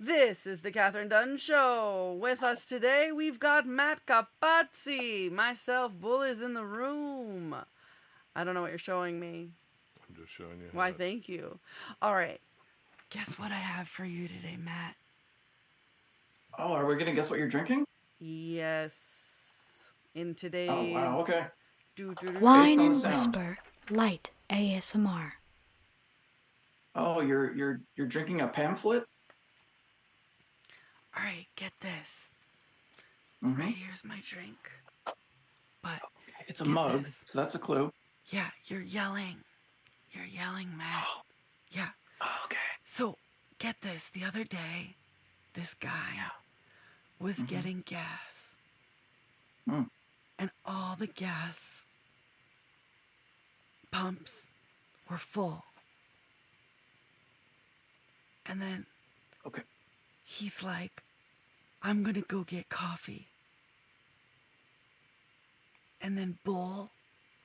This is the Kathryn Dunn Show. With us today, we've got Matt Capazzi. Myself, Bull is in the room. I don't know what you're showing me. I'm just showing you. Why, thank you. All right. Guess what I have for you today, Matt? Oh, are we going to guess what you're drinking? Yes. In today's... Oh, wow, okay. Wine and Whisper, light ASMR. Oh, you're drinking a pamphlet? All right, get this. Mm-hmm. Right here's my drink. But it's a mug, so that's a clue. Yeah, you're yelling. You're yelling, Matt. Yeah. Oh, okay. So, get this. The other day, this guy was getting gas. Mm. And all the gas pumps were full. And then he's like, I'm going to go get coffee. And then Bull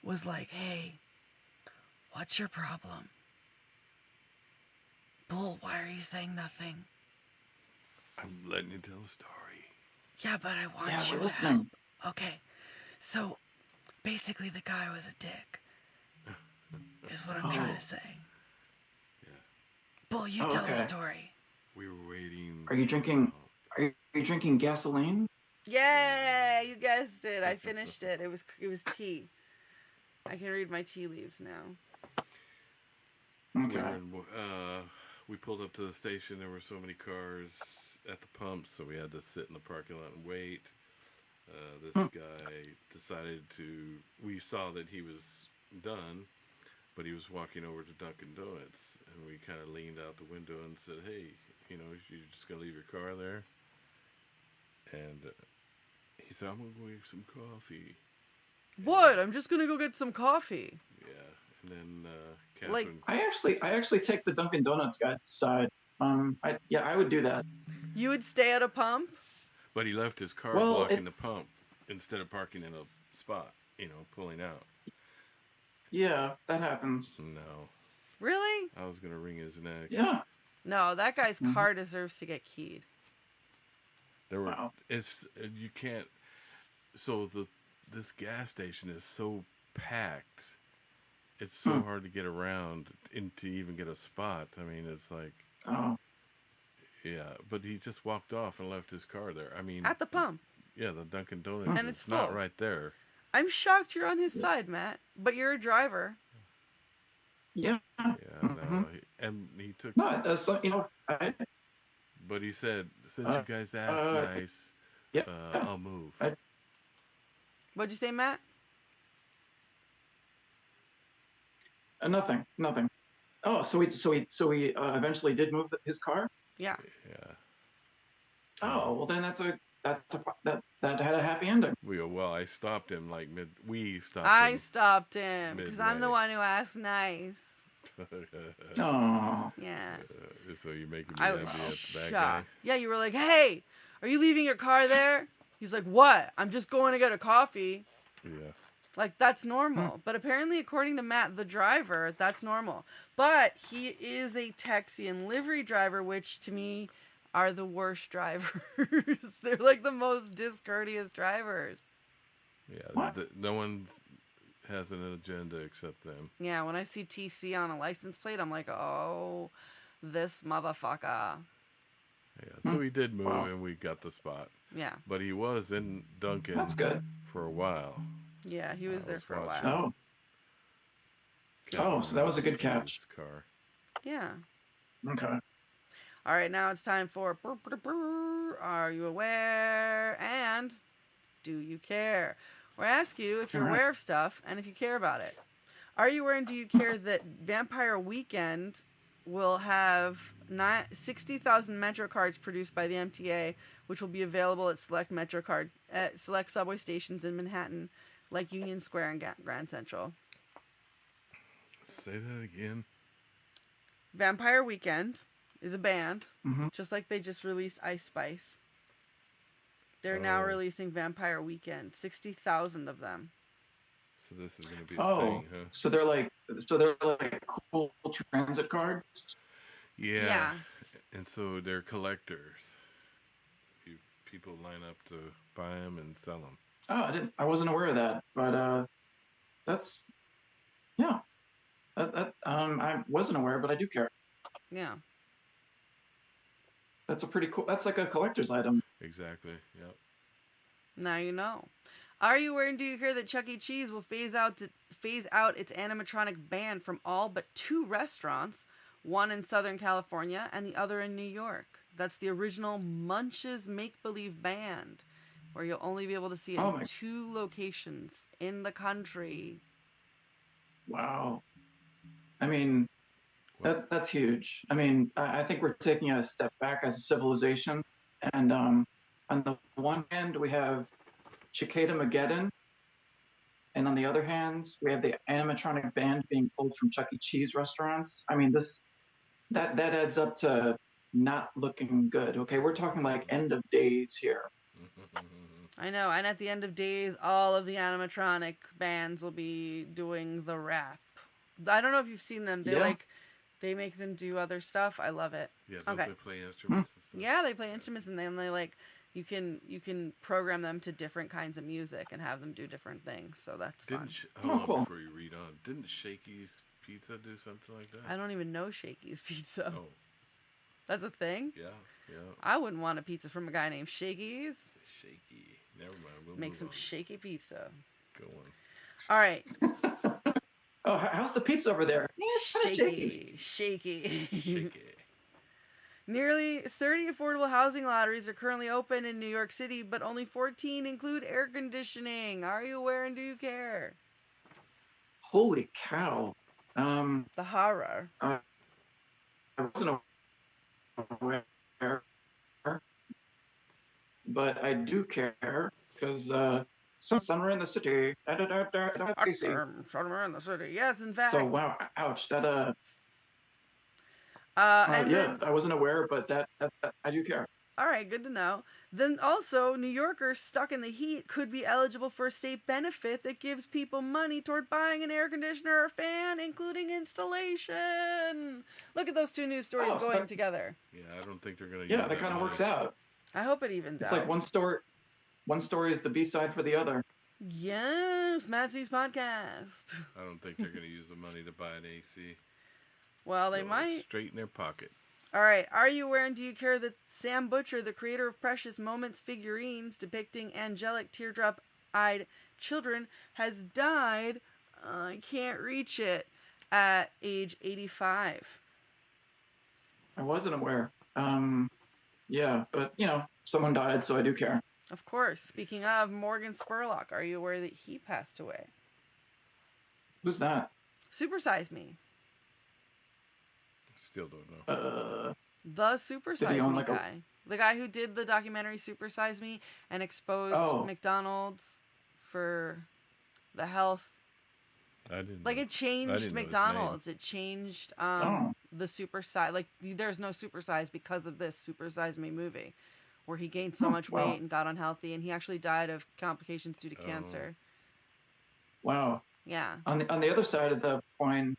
was like, hey, what's your problem? Bull, why are you saying nothing? I'm letting you tell a story. Yeah, but I want you to help. Okay, so basically the guy was a dick, is what I'm trying to say. Yeah. Bull, you tell the story. We were waiting. Are you drinking gasoline? Yeah, you guessed it. I finished it. It was tea. I can read my tea leaves now. Okay. We pulled up to the station. There were so many cars at the pumps, so we had to sit in the parking lot and wait. This guy decided we saw that he was done, but he was walking over to Dunkin' Donuts, and we kind of leaned out the window and said, hey, you just going to leave your car there? And he said, I'm going to go get some coffee. What? I'm just going to go get some coffee. Yeah. And then Kathryn... I actually take the Dunkin' Donuts guy's side. I would do that. You would stay at a pump? But he left his car blocking the pump instead of parking in a spot, pulling out. Yeah, that happens. No. Really? I was going to wring his neck. Yeah. No, that guy's car deserves to get keyed. You can't, so this gas station is so packed. It's so hard to get around and to even get a spot. I mean, it's like, yeah, but he just walked off and left his car there. I mean, at the pump. Yeah, the Dunkin' Donuts. And it's not full. Right there. I'm shocked you're on his side, Matt. But you're a driver. Yeah. Yeah, no, and he took. No, But he said, since you guys asked nice, I'll move. What'd you say, Matt? Nothing. Oh, so he eventually did move his car? Yeah. Yeah. Oh, well then that had a happy ending. I stopped him I stopped him because I'm the one who asked nice. Oh. Yeah. So you're making me happy at the back guy? Yeah, you were like, hey, are you leaving your car there? He's like, what? I'm just going to get a coffee. Yeah. Like, that's normal. But apparently, according to Matt, the driver, that's normal. But he is a taxi and livery driver, which to me are the worst drivers. They're like the most discourteous drivers. Yeah, no one has an agenda except them. Yeah, when I see TC on a license plate, I'm like, oh, this motherfucker. Yeah, so he did move and we got the spot. Yeah. But he was in Dunkin' That's good. For a while. Yeah, he was there for a while. So that was a good catch. Car. Yeah. Okay. All right, now it's time for Are You Aware? And Do You Care? We'll ask you if you're aware of stuff and if you care about it. Are you aware and do you care that Vampire Weekend will have 60,000 Metro cards produced by the MTA, which will be available at select subway stations in Manhattan, like Union Square and Grand Central. Say that again. Vampire Weekend is a band, just like they just released Ice Spice. They're now releasing Vampire Weekend, 60,000 of them. So this is going to be the thing, huh? So they're like cool transit cards. Yeah. And so they're collectors. People line up to buy them and sell them. Oh, I wasn't aware of that, but that's yeah. I wasn't aware, but I do care. Yeah. That's a pretty cool. That's like a collector's item. Exactly. Yep. Now you know. Are you aware and do you care that Chuck E. Cheese will phase out its animatronic band from all but 2 restaurants, one in Southern California and the other in New York? That's the original Munch's Make Believe Band, where you'll only be able to see it in 2 locations in the country. Wow. I mean, that's huge. I mean, I think we're taking a step back as a civilization. And on the one hand, we have Cicada Mageddon. And on the other hand, we have the animatronic band being pulled from Chuck E. Cheese restaurants. I mean, that adds up to not looking good. Okay, we're talking like end of days here. I know, and at the end of days, all of the animatronic bands will be doing the rap. I don't know if you've seen them. They make them do other stuff. I love it. Yeah, don't they play instruments and stuff? Yeah, they play instruments, and then they you can program them to different kinds of music and have them do different things. So that's fun. Hold on before you read on. Didn't Shakey's Pizza do something like that? I don't even know Shakey's Pizza. Oh. That's a thing? Yeah. I wouldn't want a pizza from a guy named Shakey's. Shaky. Never mind. We'll make some shaky pizza. Go on. All right. Oh, how's the pizza over there? Shaky. Nearly 30 affordable housing lotteries are currently open in New York City, but only 14 include air conditioning. Are you aware and do you care? Holy cow. The horror. I wasn't aware, but I do care because summer in the city. Summer in the city. Yes, in fact. So wow, ouch. That then, I wasn't aware, but that I do care. All right, good to know. Then also, New Yorkers stuck in the heat could be eligible for a state benefit that gives people money toward buying an air conditioner or fan, including installation. Look at those 2 news stories going together. Yeah, I don't think they're going to use that. Yeah, that kind of works out. I hope it evens out. It's like one story is the B-side for the other. Yes, Matt C's podcast. I don't think they're going to use the money to buy an AC. Well, they might. Straight in their pocket. All right. Are you aware and do you care that Sam Butcher, the creator of Precious Moments figurines depicting angelic teardrop-eyed children, has died, I can't reach it, at age 85? I wasn't aware. Yeah, but, someone died, so I do care. Of course. Speaking of Morgan Spurlock, are you aware that he passed away? Who's that? Super Size Me. Still don't know. The Super Size Me guy. The guy who did the documentary Super Size Me and exposed McDonald's for the health. I didn't. It changed McDonald's. It changed the Super Size. There's no Super Size because of this Super Size Me movie, where he gained so much weight and got unhealthy, and he actually died of complications due to cancer. Wow. Yeah. On the other side of the coin,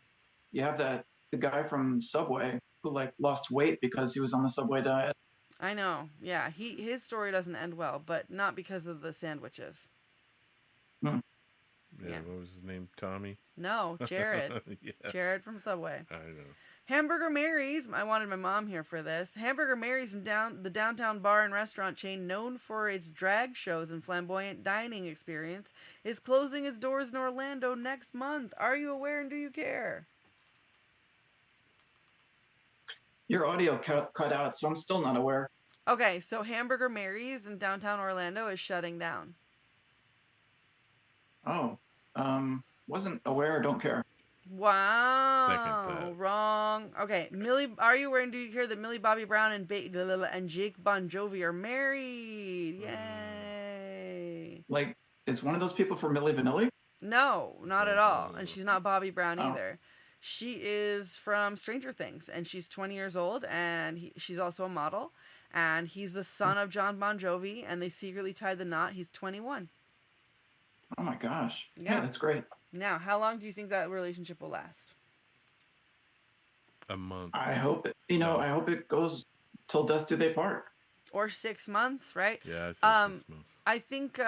you have the guy from Subway who lost weight because he was on the Subway diet. I know. Yeah, his story doesn't end well, but not because of the sandwiches. Yeah, what was his name? Tommy? No, Jared. Yeah. Jared from Subway. I know. Hamburger Mary's, I wanted my mom here for this. Hamburger Mary's the downtown bar and restaurant chain known for its drag shows and flamboyant dining experience, is closing its doors in Orlando next month. Are you aware and do you care? Your audio cut out, so I'm still not aware. Okay, so Hamburger Mary's in downtown Orlando is shutting down. Oh, wasn't aware, don't care. Wow. Second that. Wrong. Okay, are you aware and do you care that Millie Bobby Brown and Jake Bon Jovi are married? Yay. Is one of those people from Milli Vanilli? No, not at all. And she's not Bobby Brown either. She is from Stranger Things, and she's 20 years old, and she's also a model. And he's the son of John Bon Jovi, and they secretly tied the knot. He's 21. Oh my gosh. Yeah, that's great. Now, how long do you think that relationship will last? A month. I hope it, I hope it goes till death do they part. Or 6 months, right? Yeah, I said 6 months. I think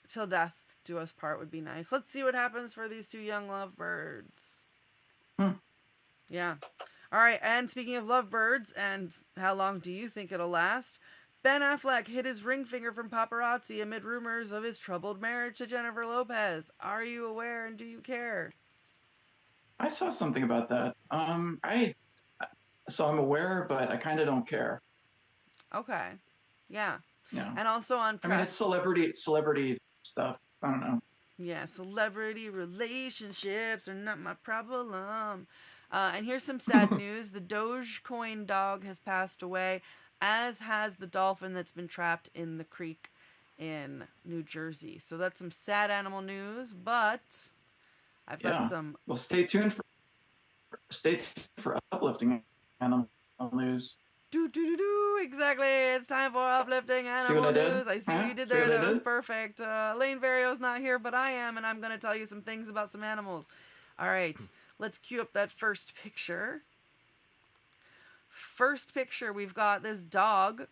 till death do us part would be nice. Let's see what happens for these two young lovebirds. Yeah. All right, and speaking of lovebirds and how long do you think it'll last? Ben Affleck hid his ring finger from paparazzi amid rumors of his troubled marriage to Jennifer Lopez. Are you aware and do you care? I saw something about that. So I'm aware, but I kind of don't care. Okay. Yeah. Yeah. And also on press. I mean, it's celebrity stuff. I don't know. Yeah, celebrity relationships are not my problem. And here's some sad news. The Dogecoin dog has passed away, as has the dolphin that's been trapped in the creek in New Jersey. So that's some sad animal news, but I've got some... Well, stay tuned for uplifting animal news. Exactly. It's time for uplifting animal news. I see what you did there. That was perfect. Elaine Vario's not here, but I am, and I'm going to tell you some things about some animals. All right. Let's cue up that first picture. First picture, we've got this dog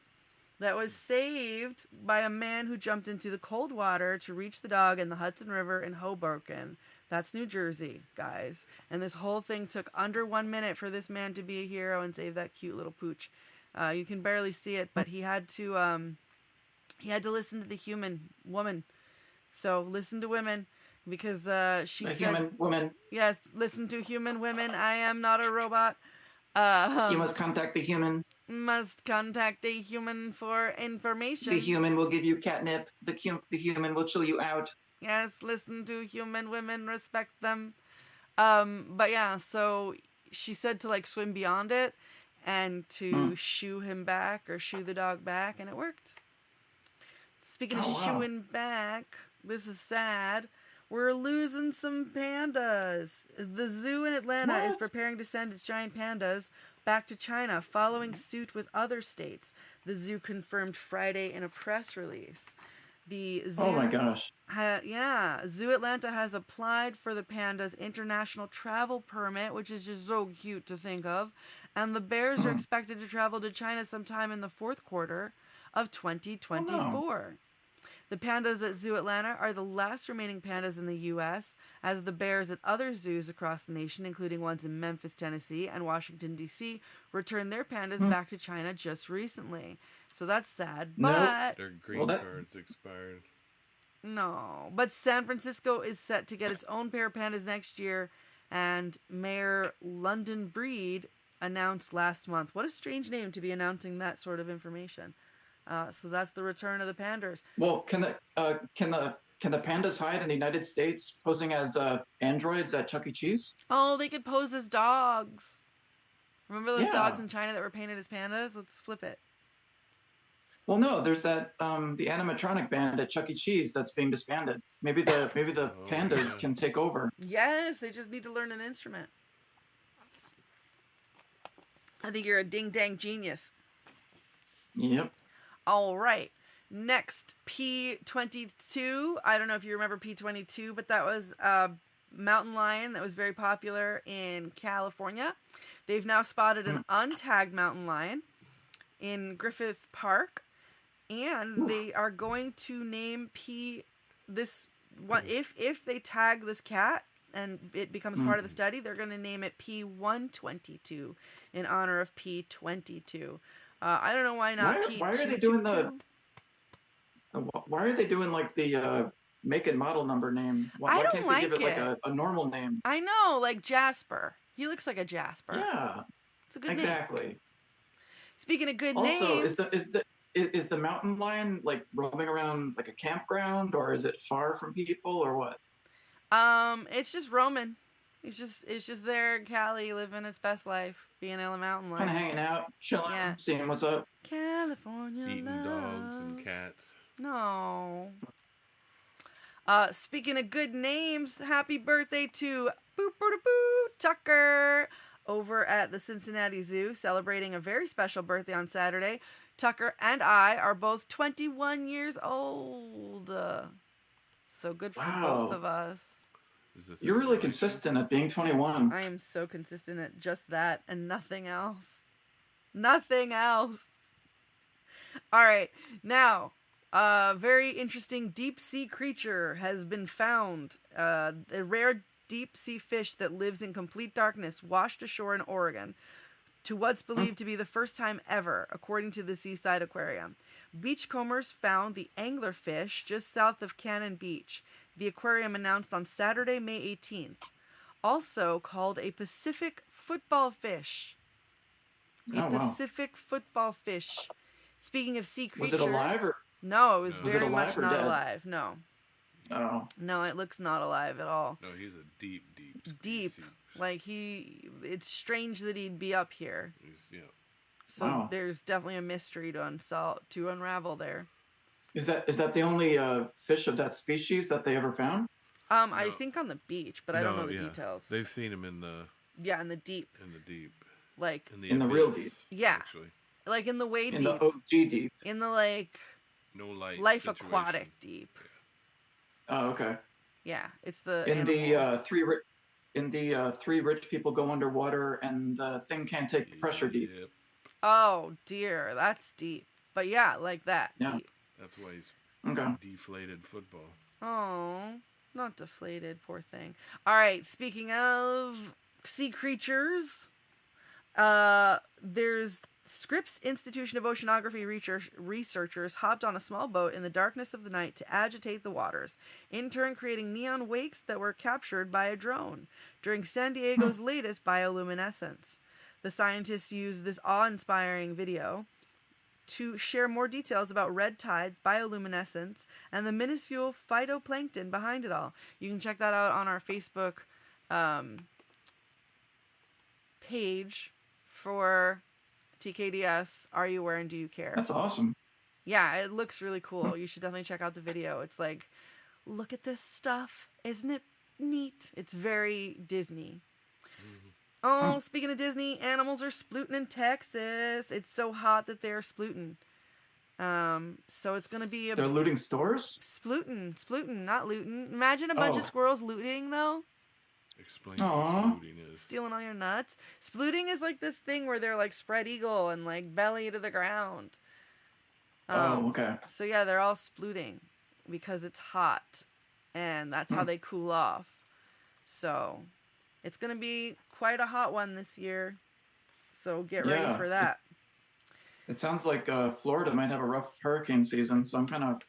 that was saved by a man who jumped into the cold water to reach the dog in the Hudson River in Hoboken. That's New Jersey, guys. And this whole thing took under 1 minute for this man to be a hero and save that cute little pooch. You can barely see it, but he had to listen to the human woman. So listen to women, because she said, human woman. Yes, listen to human women. I am not a robot. You must contact the human. Must contact a human for information. The human will give you catnip. The human will chill you out. Yes, listen to human women, respect them. But yeah, so she said to like swim beyond it and to shoo him back or shoo the dog back, and it worked. Speaking of shooing back, this is sad. We're losing some pandas. The zoo in Atlanta is preparing to send its giant pandas back to China, following suit with other states. The zoo confirmed Friday in a press release. The zoo, oh my gosh. Zoo Atlanta has applied for the panda's international travel permit, which is just so cute to think of. And the bears are expected to travel to China sometime in the fourth quarter of 2024. Oh, no. The pandas at Zoo Atlanta are the last remaining pandas in the U.S., as the bears at other zoos across the nation, including ones in Memphis, Tennessee, and Washington, D.C., returned their pandas back to China just recently. So that's sad, but... Their green cards expired. No, but San Francisco is set to get its own pair of pandas next year, and Mayor London Breed announced last month. What a strange name to be announcing that sort of information. So that's the return of the pandas. Well, can the pandas hide in the United States, posing as androids at Chuck E. Cheese? Oh, they could pose as dogs. Remember those dogs in China that were painted as pandas? Let's flip it. Well, no, there's that the animatronic band at Chuck E. Cheese that's being disbanded. Maybe the pandas can take over. Yes, they just need to learn an instrument. I think you're a ding-dang genius. Yep. All right. Next, P22. I don't know if you remember P22, but that was a mountain lion that was very popular in California. They've now spotted an untagged mountain lion in Griffith Park, and they are going to name this one. If they tag this cat and it becomes part of the study, they're going to name it P122 in honor of P22. I don't know why not P222. Why are they doing Why are they doing like the make and model number name? Why can't they give it like a normal name? I know, like Jasper. He looks like a Jasper. Yeah, it's a good name. Exactly. Speaking of good names, also is the mountain lion like roaming around like a campground, or is it far from people, or what? It's just roaming. It's just there in Cali, living its best life, being a mountain lion. Kind of hanging out, chilling, seeing what's up. California eating love. dogs and cats. No. Speaking of good names, happy birthday to Tucker over at the Cincinnati Zoo, celebrating a very special birthday on Saturday. Tucker and I are both 21 years old. So good for both of us. You're really consistent at being 21. I am so consistent at just that and nothing else. Nothing else. All right. Now, a very interesting deep sea creature has been found. A rare deep sea fish that lives in complete darkness washed ashore in Oregon to what's believed to be the first time ever, according to the Seaside Aquarium. Beachcombers found the anglerfish just south of Cannon Beach. The aquarium announced on Saturday, May 18th. Also called a Pacific football fish. Pacific football fish. Speaking of sea creatures. Was it alive or? No, it was Was very it alive much or not dead? alive. No. Oh. No, it looks not alive at all. No, he's a deep. Deep. Like it's strange that he'd be up here. So there's definitely a mystery to unravel there. Is that the only fish of that species that they ever found? I think on the beach, but I don't know the details. They've seen him in the in the deep. Like in the real deep. Yeah. Actually. Like in the way deep. In the OG deep. In the like no light life situation. aquatic deep. Yeah. Oh, okay. Yeah, it's the in the three rich people go underwater and the thing can't take the pressure deep. Yep. Oh dear, that's deep. But yeah, like that. Yeah. Deep. That's why he's deflated football. Oh, not deflated, poor thing. All right, speaking of sea creatures, there's Scripps Institution of Oceanography researchers hopped on a small boat in the darkness of the night to agitate the waters, in turn creating neon wakes that were captured by a drone during San Diego's latest bioluminescence. The scientists used this awe-inspiring video to share more details about red tides, bioluminescence, and the minuscule phytoplankton behind it all. You can check that out on our Facebook page for TKDS, Are You Aware and Do You Care? That's awesome. Yeah, it looks really cool. You should definitely check out the video. It's like, look at this stuff. Isn't it neat? It's very Disney. Oh, speaking of Disney, animals are splooting in Texas. It's so hot that they're splooting. So it's going to be They're looting stores? Splooting, not looting. Imagine a bunch of squirrels looting, though. Explain what splooting is. Stealing all your nuts. Splooting is like this thing where they're like spread eagle and like belly to the ground. Okay. So yeah, they're all splooting because it's hot, and that's how they cool off. So it's gonna be quite a hot one this year. So get ready for that. It sounds like Florida might have a rough hurricane season, so I'm kind of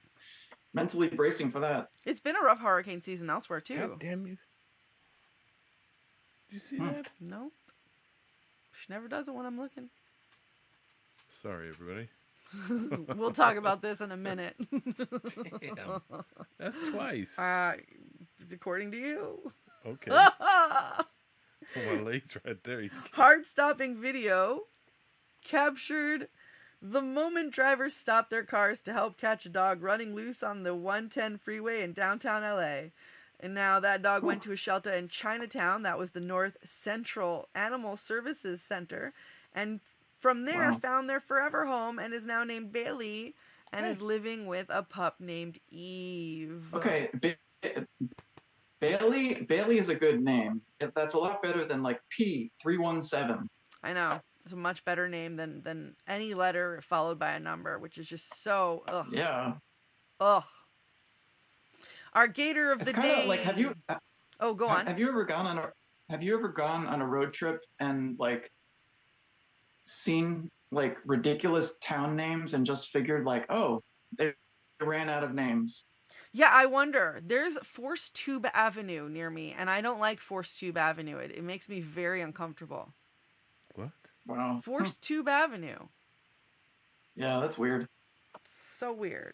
mentally bracing for that. It's been a rough hurricane season elsewhere too. God damn you. Did you see that? Nope. She never does it when I'm looking. Sorry, everybody. We'll talk about this in a minute. Damn. That's twice. According to you. Okay. My leg's right there. Heart-stopping video captured the moment drivers stopped their cars to help catch a dog running loose on the 110 freeway in downtown LA. And now that dog went to a shelter in Chinatown. That was the North Central Animal Services Center. And from there found their forever home and is now named Bailey and is living with a pup named Eve. Okay, Bailey is a good name. That's a lot better than like P317. I know. It's a much better name than any letter followed by a number, which is just so ugh. Yeah. Ugh. Our gator of the day. Like, have you? Oh, go on. Have you ever gone on a road trip and like seen like ridiculous town names and just figured like, oh, they ran out of names? Yeah, I wonder. There's Force Tube Avenue near me, and I don't like Force Tube Avenue. It makes me very uncomfortable. What? Wow. Force Tube Avenue. Yeah, that's weird. So weird.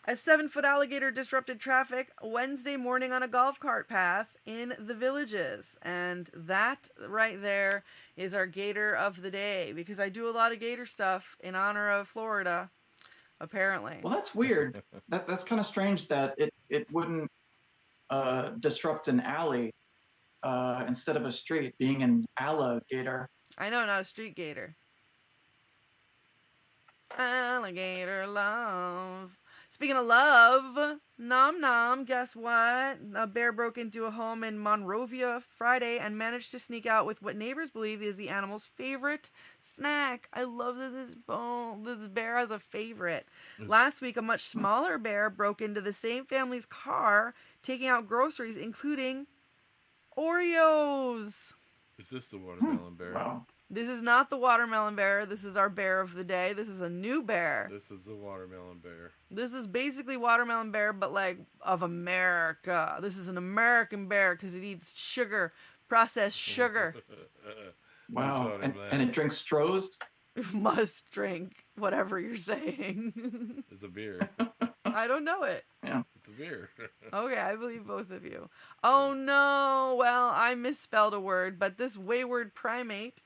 A 7-foot alligator disrupted traffic Wednesday morning on a golf cart path in the Villages. And that right there is our gator of the day, because I do a lot of gator stuff in honor of Florida, apparently. Well, that's weird. That's kind of strange that it wouldn't disrupt an alley instead of a street, being an alligator. I know, not a street gator. Alligator love. Speaking of love, nom nom, guess what? A bear broke into a home in Monrovia Friday and managed to sneak out with what neighbors believe is the animal's favorite snack. I love that this bear has a favorite. Last week, a much smaller bear broke into the same family's car, taking out groceries, including Oreos. Is this the watermelon bear? Wow. This is not the watermelon bear. This is our bear of the day. This is a new bear. This is the watermelon bear. This is basically watermelon bear, but like of America. This is an American bear because it eats sugar, processed sugar. Wow. And it drinks straws? It must drink whatever you're saying. It's a beer. I don't know it. Yeah. It's a beer. Okay, I believe both of you. Oh no. Well, I misspelled a word, but this wayward primate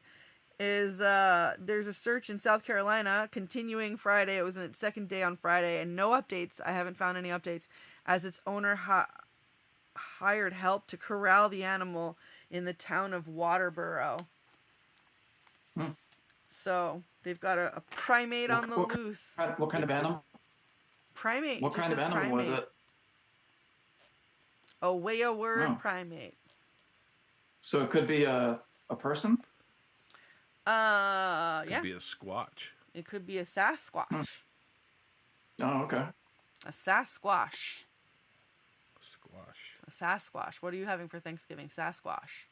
is there's a search in South Carolina continuing Friday. It was in its second day on Friday, and no updates. I haven't found any updates as its owner hired help to corral the animal in the town of Waterboro. So they've got a primate on the loose. What kind of animal? Primate. What kind of animal was it? A wayward primate. So it could be a person? Yeah. Could be a squatch. It could be a Sasquatch. Oh, okay. A Sasquatch. Squash. A Sasquatch. What are you having for Thanksgiving? Sasquatch.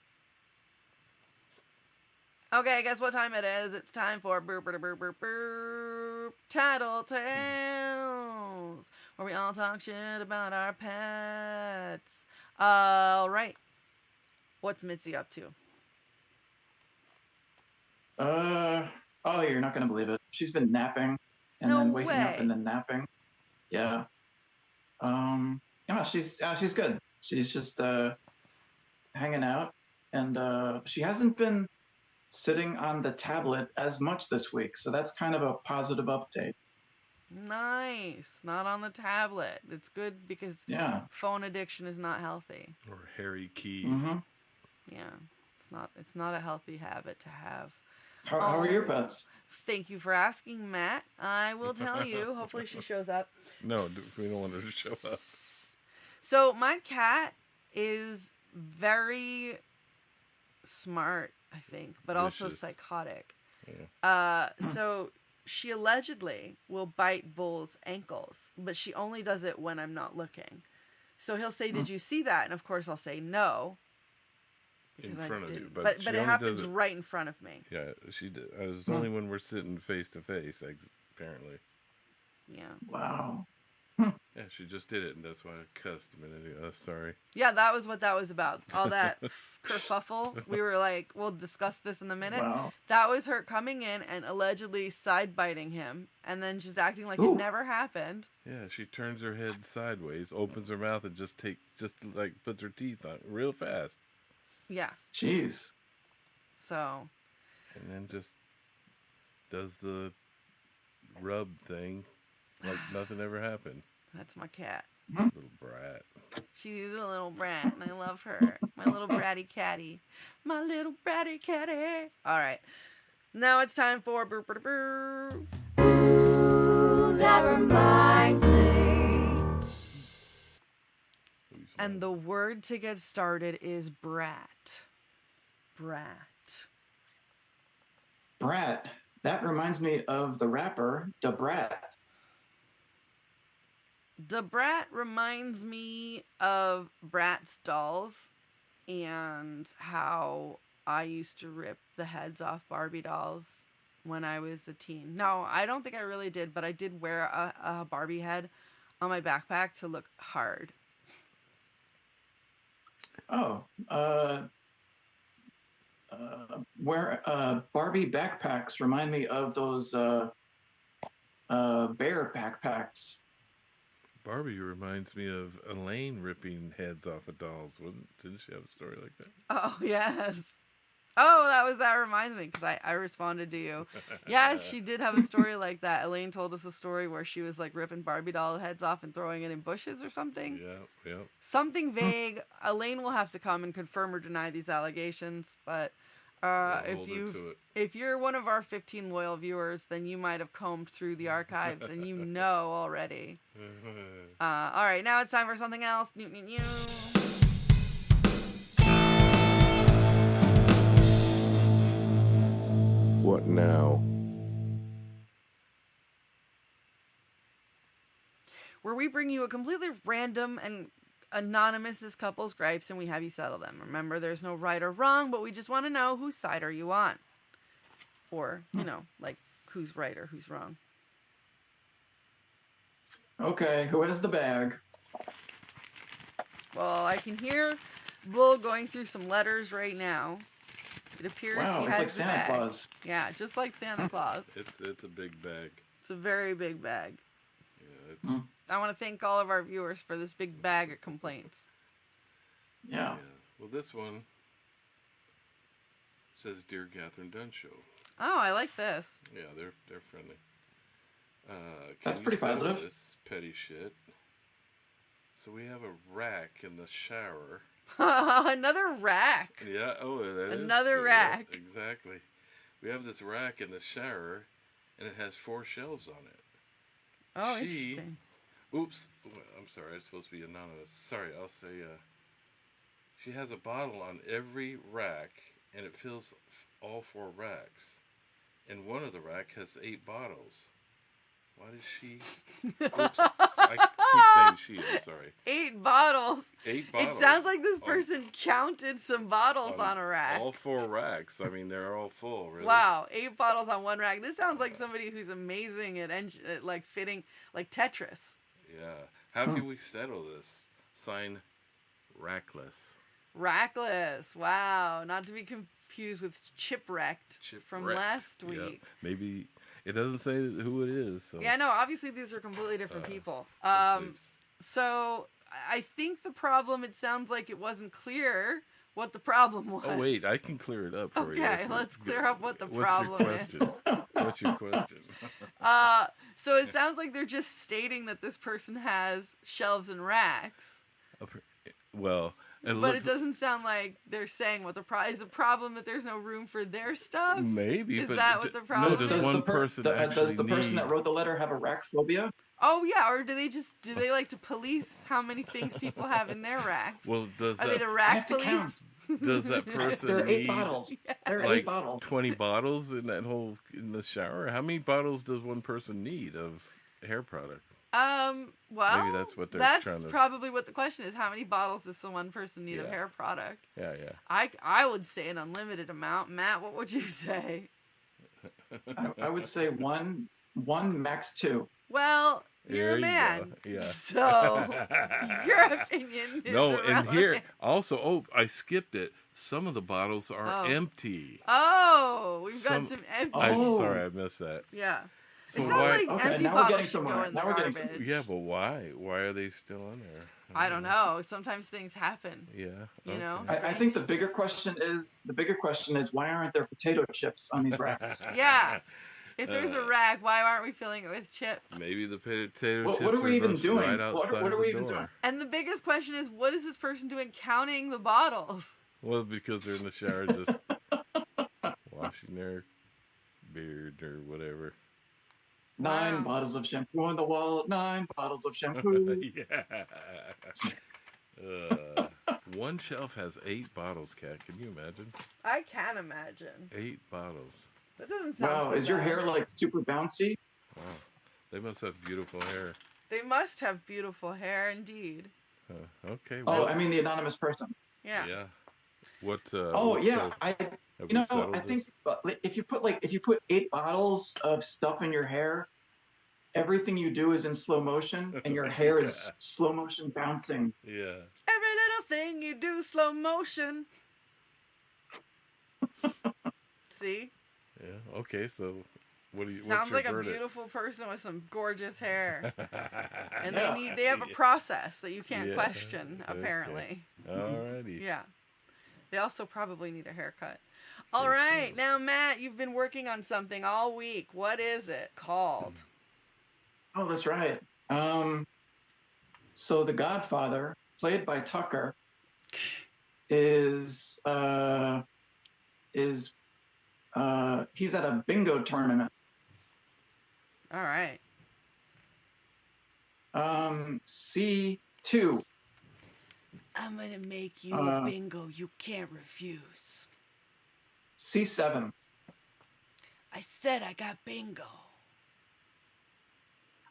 Okay, guess what time it is? It's time for Title Tales, where we all talk shit about our pets. All right. What's Mitzi up to? Oh, you're not gonna believe it. She's been napping and then waking up and then napping. Yeah. She's good. She's just hanging out, and she hasn't been sitting on the tablet as much this week, so that's kind of a positive update. Nice. Not on the tablet. It's good because phone addiction is not healthy. Or hairy keys. Mm-hmm. Yeah. It's not a healthy habit to have. How are your pets? Thank you for asking, Matt. I will tell you. Hopefully she shows up. No, we don't want her to show up. So my cat is very smart, I think, but also psychotic. Yeah. So she allegedly will bite Bull's ankles, but she only does it when I'm not looking. So he'll say, "Did you see that?" And of course I'll say no. In front of you, but it happens right in front of me. Yeah, she did. It's only when we're sitting face to face, apparently. Yeah. Wow. Yeah, she just did it, and that's why I cussed a minute ago. Sorry. Yeah, that was what that was about. All that kerfuffle. We were like, we'll discuss this in a minute. Wow. That was her coming in and allegedly side biting him, and then just acting like it never happened. Yeah, she turns her head sideways, opens her mouth, and just puts her teeth on real fast. Yeah. Jeez. So. And then just does the rub thing like nothing ever happened. That's my cat. Little brat. She's a little brat, and I love her. My little bratty catty. My little bratty catty. All right. Now it's time for... Ooh, that reminds me. And the word to get started is brat. Brat. Brat. That reminds me of the rapper, Da Brat. Da Brat reminds me of Bratz dolls and how I used to rip the heads off Barbie dolls when I was a teen. No, I don't think I really did, but I did wear a Barbie head on my backpack to look hard. Oh, Barbie backpacks remind me of those bear backpacks. Barbie reminds me of Elaine ripping heads off of dolls. Didn't she have a story like that? Oh, yes. Oh, that reminds me, because I responded to you. Yes, she did have a story like that. Elaine told us a story where she was like ripping Barbie doll heads off and throwing it in bushes or something. Yeah. Something vague. Elaine will have to come and confirm or deny these allegations, but I'll hold her to it. If you're one of our 15 loyal viewers, then you might have combed through the archives and you know already. All right, now it's time for something else. What now? Where we bring you a completely random and anonymous couple's gripes and we have you settle them. Remember, there's no right or wrong, but we just want to know whose side are you on. Or, like who's right or who's wrong. Okay, who has the bag? Well, I can hear Bull going through some letters right now. It appears Wow, he it's has like the Santa bag. Claus. Yeah, just like Santa Claus. It's a big bag. It's a very big bag. Yeah, it's, I want to thank all of our viewers for this big bag of complaints. Yeah. Well, this one says, "Dear Kathryn Dunn Show." Oh, I like this. Yeah, they're friendly. That's Can pretty you settle positive. This petty shit. So we have a rack in the shower. Another rack. Yeah. Oh, that is Another true. rack. Yeah, exactly. We have this rack in the shower, and it has 4 shelves on it. Oh, She- interesting. Oops. I'm sorry. It's supposed to be anonymous. Sorry. I'll say. She has a bottle on every rack, and it fills all 4 racks. And one of the rack has 8 bottles. Why does she? Oops. I keep saying she. I'm sorry. 8 bottles. 8 bottles. It sounds like this on- person counted some bottles on a rack. All 4 racks. I mean, they're all full. Really. Wow, 8 bottles on one rack. This sounds like somebody who's amazing at like fitting, like Tetris. Yeah. How can we settle this? Sign, Rackless. Rackless. Wow, not to be confused with Chipwrecked from Chipwrecked. last Yep. week. Maybe it doesn't say who it is. So. Yeah, no, obviously these are completely different people. Please. So I think the problem, it sounds like it wasn't clear what the problem was. Oh wait, I can clear it up for you. Okay, let's clear up what the What's problem your question? What's your question? So it sounds like they're just stating that this person has shelves and racks. Well, But it doesn't sound like they're saying what the problem is. The problem that there's no room for their stuff? Maybe. Is but that what the problem No, is? does one person actually does the person that wrote the letter have a rack phobia? Oh yeah, or do they like to police how many things people have in their racks? Well, does Are they that the I rack have to police? count. does that person There are 8 need bottles. There are like 8 bottles. 20 bottles in the shower? How many bottles does one person need of hair product? Well, Maybe that's what they're that's trying to. probably what the question is. How many bottles does the one person need of Yeah. hair product? Yeah, yeah. I would say an unlimited amount. Matt, what would you say? I would say one, max 2. Well, you're There a you man. go. Yeah. So your opinion is No, and here irrelevant. also. Oh, I skipped it. Some of the bottles are Oh. empty. Oh, we've got Some- some empty. I'm Oh. sorry, I missed that. Yeah. So it sounds why? like Okay, empty now we're bottles getting should somewhere. go in Now the we're getting garbage. Yeah, but why? Why are they still on there? I don't know. Sometimes things happen. Yeah. You know? okay. I think the bigger question is why aren't there potato chips on these racks? Yeah. If there's a rack, why aren't we filling it with chips? Maybe the potato What chips are we even just doing? right What outside are the we even door. doing? And the biggest question is, what is this person doing counting the bottles? Well, because they're in the shower just washing their beard or whatever. 9 Wow. bottles of shampoo on the wall. 9 bottles of shampoo. Yeah. One shelf has 8 bottles, Kat. Can you imagine? I can imagine. 8 bottles. That doesn't sound Wow, so is your bad. hair like super bouncy? Wow. They must have beautiful hair. They must have beautiful hair, indeed. Okay. Oh, well, I mean the anonymous person. Yeah. yeah. What? Oh what- yeah, so I have you we know settled I this? think if you put 8 bottles of stuff in your hair, everything you do is in slow motion, and your hair is slow motion bouncing. Yeah. Every little thing you do, slow motion. See? Yeah. Okay. So, what do you? Sounds what's your like a verdict? beautiful person with some gorgeous hair. And Yeah. they have a process that you can't Yeah, question, okay. apparently. Alrighty. Yeah. They also probably need a haircut. All Yes, right. yes. Now, Matt, you've been working on something all week. What is it called? Oh, that's right. So the Godfather, played by Tucker, is is he's at a bingo tournament. All right. C2. I'm going to make you a bingo you can't refuse. C7. I said I got bingo.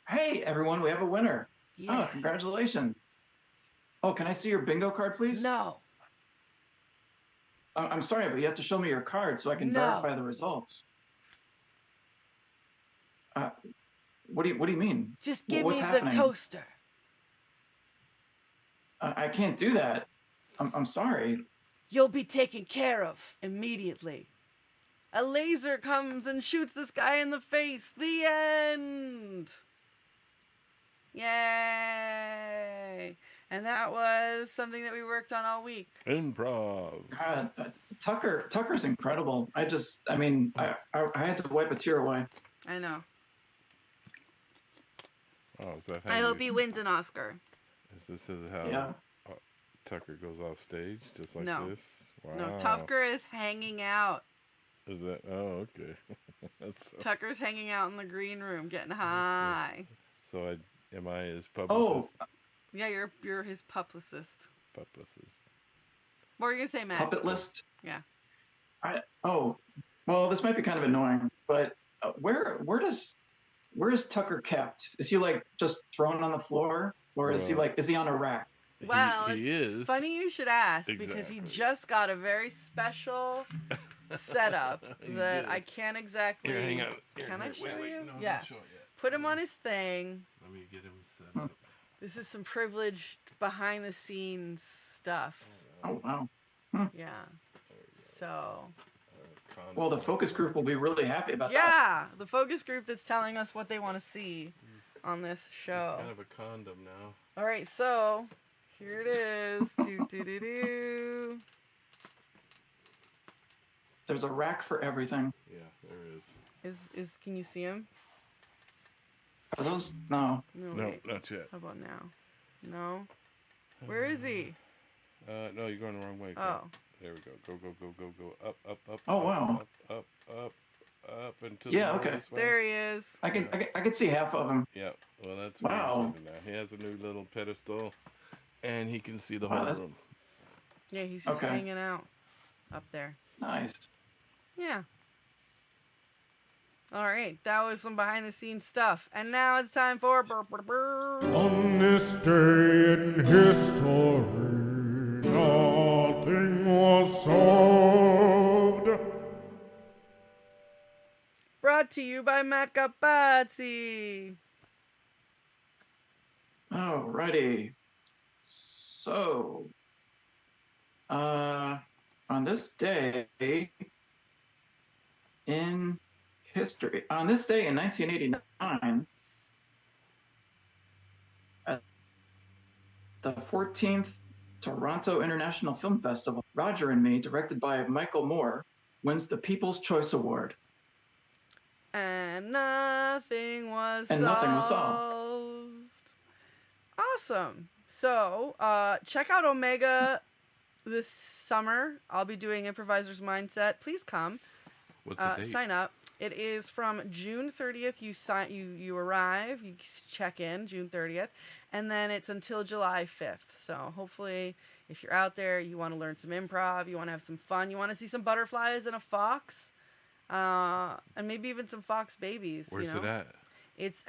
Hey, everyone, we have a winner. Yeah. Oh, congratulations. Oh, can I see your bingo card, please? No. I'm sorry, but you have to show me your card so I can verify the results. What do you mean? Just give What's me happening? the toaster. I can't do that. I'm sorry. You'll be taken care of immediately. A laser comes and shoots this guy in the face. The end. Yay. And that was something that we worked on all week. Improv. God, Tucker's incredible. I had to wipe a tear away. I know. Oh, is that how I hope he wins an Oscar. This is how Tucker goes off stage, just like this? Wow. No, Tucker is hanging out. Is that? Oh, okay. Tucker's hanging out in the green room, getting high. So am I his publicist? Oh. Yeah, you're his publicist. Publicist. What were you gonna say, Matt? Puppet list? Yeah. Well, this might be kind of annoying, but where is Tucker kept? Is he like just thrown on the floor, or is he on a rack? Well, he it's is. funny you should ask because he just got a very special setup that I can't exactly. Here, hang on. Can I show you? No, yeah. not show it yet. Put him on his thing. Let me get him set up. This is some privileged behind the scenes stuff. Oh wow. Yeah. So. Well, the focus group will be really happy about that. Yeah, the focus group that's telling us what they want to see on this show. It's kind of a condom now. All right, so here it is. Do. There's a rack for everything. Yeah, there is. Is can you see him? Are those? No. No, Wait. not yet. How about now? No. Where is he? No, you're going the wrong way. Oh. There we go. Go. Up. Oh, wow. Up until Yeah, okay. There he is. I can see half of him. Yeah, well, that's what Wow. he's doing now. He has a new little pedestal, and he can see the whole room. Yeah, he's just hanging out up there. Nice. Yeah. All right, that was some behind the scenes stuff. And now it's time for... On this day in history, nothing was solved. Brought to you by Matt Capazzi. Alrighty. So, on this day in history, on this day in 1989, at the 14th Toronto International Film Festival, Roger and Me, directed by Michael Moore, wins the People's Choice Award. And nothing was solved. Awesome. So, check out Omega this summer. I'll be doing Improviser's Mindset. Please come. What's the date? Sign up. It is from June 30th. You arrive. You check in June 30th, and then it's until July 5th. So hopefully, if you're out there, you want to learn some improv, you want to have some fun, you want to see some butterflies and a fox, and maybe even some fox babies. Where's it at? It's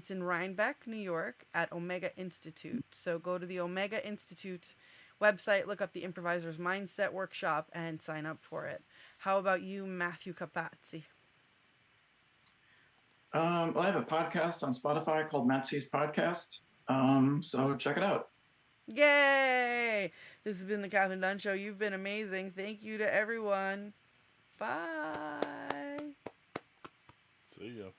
in Rhinebeck, New York, at Omega Institute. So go to the Omega Institute website, look up the Improviser's Mindset Workshop, and sign up for it. How about you, Matthew Capazzi? Well, I have a podcast on Spotify called Matt C's Podcast. So check it out. Yay! This has been the Kathryn Dunn Show. You've been amazing. Thank you to everyone. Bye. See ya.